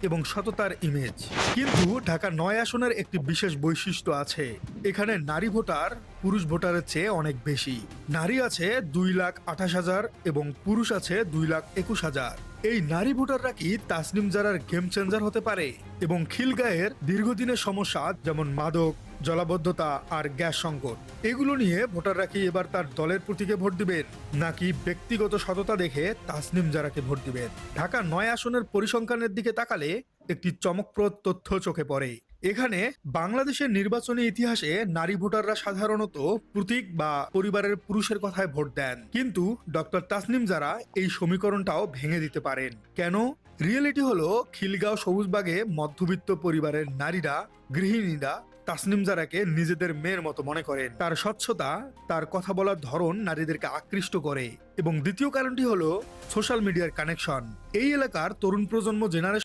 এবং সততার ইমেজ। কিন্তু ঢাকা ৯ আসনের একটি বিশেষ বৈশিষ্ট্য আছে। এখানে নারী ভোটার পুরুষ ভোটারের চেয়ে অনেক বেশি। নারী আছে ২,২৮,০০০ এবং পুরুষ আছে ২,২১,০০০। এই নারী ভোটাররা কি তাসনিম জারার গেম চেঞ্জার হতে পারে? এবং খিলগাঁয়ের দীর্ঘদিনের সমস্যা যেমন মাদক, জলাবদ্ধতা আর গ্যাস সংকট, এগুলো নিয়ে ভোটাররা কি এবার তার দলের প্রতীকে ভোট দিবেন, নাকি ব্যক্তিগত সততা দেখে তাসনিম জারাকে ভোট দিবেন? ঢাকা ৯ আসনের পরিসংখ্যানের দিকে তাকালে একটি চমকপ্রদ তথ্য চোখে পড়ে। এখানে বাংলাদেশের নির্বাচনী ইতিহাসে নারী ভোটাররা সাধারণত প্রতীক বা পরিবারের পুরুষের কথায় ভোট দেন, কিন্তু ডক্টর তাসনিম জারা এই সমীকরণটাও ভেঙে দিতে পারেন। কেন? রিয়েলিটি হলো, খিলগাঁও সবুজবাগে মধ্যবিত্ত পরিবারের নারীরা, গৃহিণীরা তাসনিম জারাকে নিজেদের মেয়ের মতো মনে করেন। তার স্বচ্ছতা, তার কথা বলার ধরন নারীদেরকে আকৃষ্ট করে। এবং দ্বিতীয় কারণটি হলো সোশ্যাল মিডিয়ার কানেকশন। এই এলাকার তরুণ প্রজন্ম জেনারেশন